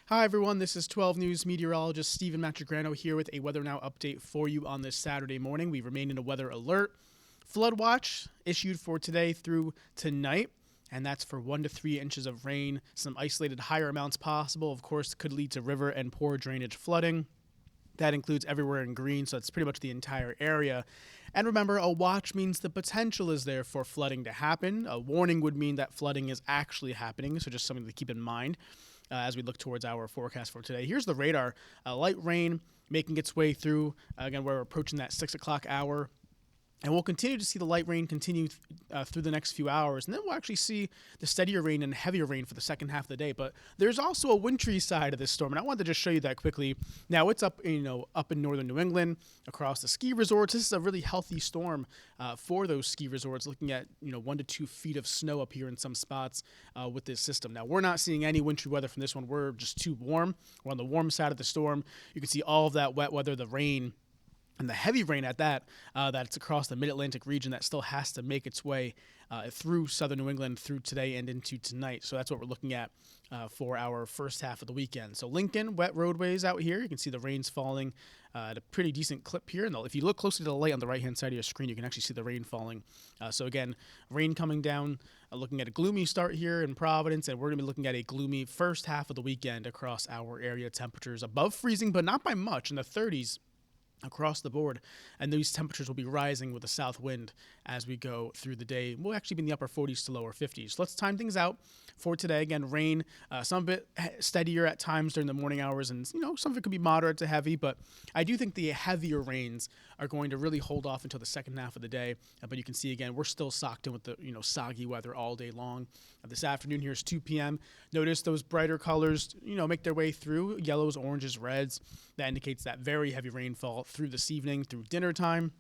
Hi everyone, this is 12 News meteorologist Stephen Matrigrano here with a Weather Now update for you on this Saturday morning. We remain in a weather alert. Flood watch issued for today through tonight, and that's for 1 to 3 inches of rain. Some isolated higher amounts possible, of course, could lead to river and poor drainage flooding. That includes everywhere in green, so it's pretty much the entire area. And remember, a watch means the potential is there for flooding to happen. A warning would mean that flooding is actually happening, so just something to keep in mind as we look towards our forecast for today. Here's the radar. Light rain making its way through. Again, we're approaching that 6 o'clock hour. And we'll continue to see the light rain continue through the next few hours. And then we'll actually see the steadier rain and heavier rain for the second half of the day. But there's also a wintry side of this storm. And I wanted to just show you that quickly. Now, it's up in northern New England, across the ski resorts. This is a really healthy storm for those ski resorts, looking at 1 to 2 feet of snow up here in some spots with this system. Now, we're not seeing any wintry weather from this one. We're just too warm. We're on the warm side of the storm. You can see all of that wet weather, the rain, and the heavy rain at that's across the mid-Atlantic region that still has to make its way through southern New England through today and into tonight. So that's what we're looking at for our first half of the weekend. So Lincoln, wet roadways out here. You can see the rain's falling at a pretty decent clip here. And if you look closely to the light on the right-hand side of your screen, you can actually see the rain falling. So again, rain coming down, looking at a gloomy start here in Providence, and we're going to be looking at a gloomy first half of the weekend across our area. Temperatures above freezing, but not by much, in the 30s. Across the board, and these temperatures will be rising with the south wind as we go through the day. We'll actually be in the upper 40s to lower 50s. Let's time things out for today. Again, rain, some of it steadier at times during the morning hours, and some of it could be moderate to heavy, but I do think the heavier rains are going to really hold off until the second half of the day. But you can see, again, we're still socked in with the soggy weather all day long. This afternoon, here's 2 p.m. Notice those brighter colors, make their way through, yellows, oranges, reds. That indicates that very heavy rainfall through this evening, through dinner time.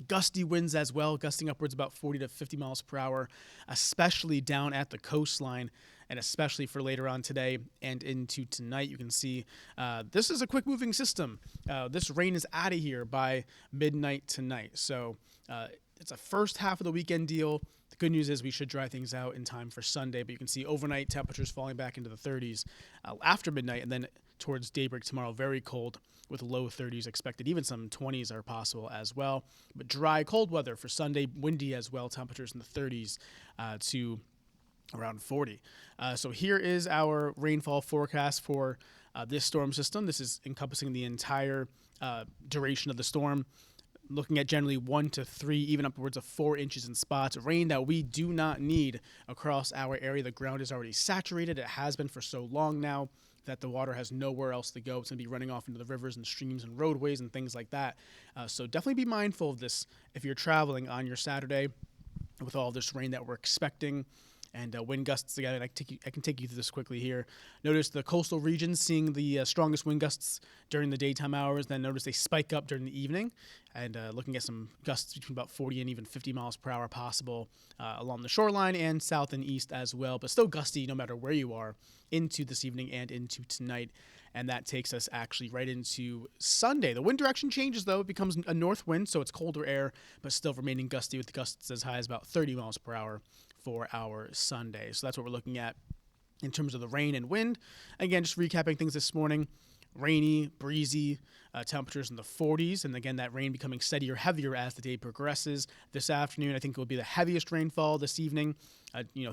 Gusty winds as well, gusting upwards about 40 to 50 miles per hour, especially down at the coastline, and especially for later on today and into tonight. You can see this is a quick-moving system. This rain is out of here by midnight tonight. So it's a first half of the weekend deal. The good news is we should dry things out in time for Sunday, but you can see overnight temperatures falling back into the 30s after midnight, and then towards daybreak tomorrow, very cold with low 30s expected. Even some 20s are possible as well. But dry, cold weather for Sunday, windy as well, temperatures in the 30s to around 40. So here is our rainfall forecast for this storm system. This is encompassing the entire duration of the storm. Looking at generally 1 to 3, even upwards of 4 inches in spots. Rain that we do not need across our area. The ground is already saturated. It has been for so long now that the water has nowhere else to go. It's going to be running off into the rivers and streams and roadways and things like that. So definitely be mindful of this if you're traveling on your Saturday with all this rain that we're expecting. And wind gusts, again, I can take you through this quickly here. Notice the coastal regions seeing the strongest wind gusts during the daytime hours. Then notice they spike up during the evening. And looking at some gusts between about 40 and even 50 miles per hour possible along the shoreline and south and east as well. But still gusty no matter where you are into this evening and into tonight. And that takes us actually right into Sunday. The wind direction changes, though. It becomes a north wind, so it's colder air, but still remaining gusty with gusts as high as about 30 miles per hour for our Sunday. So that's what we're looking at in terms of the rain and wind. Again, just recapping things this morning. Rainy, breezy, temperatures in the 40s. And again, that rain becoming steadier, heavier as the day progresses. This afternoon, I think it will be the heaviest rainfall this evening,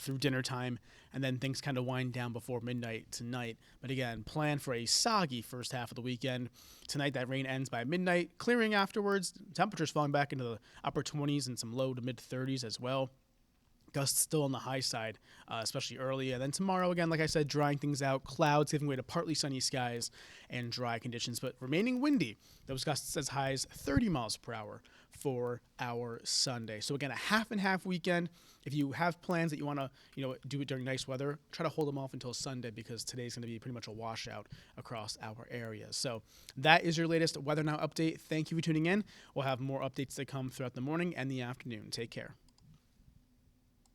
through dinner time. And then things kind of wind down before midnight tonight. But again, plan for a soggy first half of the weekend. Tonight, that rain ends by midnight, clearing afterwards. Temperatures falling back into the upper 20s and some low to mid 30s as well. Gusts still on the high side, especially early. And then tomorrow, again, like I said, drying things out. Clouds giving way to partly sunny skies and dry conditions, but remaining windy. Those gusts as high as 30 miles per hour for our Sunday. So again, a half and half weekend. If you have plans that you want to, do it during nice weather, try to hold them off until Sunday because today's going to be pretty much a washout across our areas. So that is your latest Weather Now update. Thank you for tuning in. We'll have more updates to come throughout the morning and the afternoon. Take care.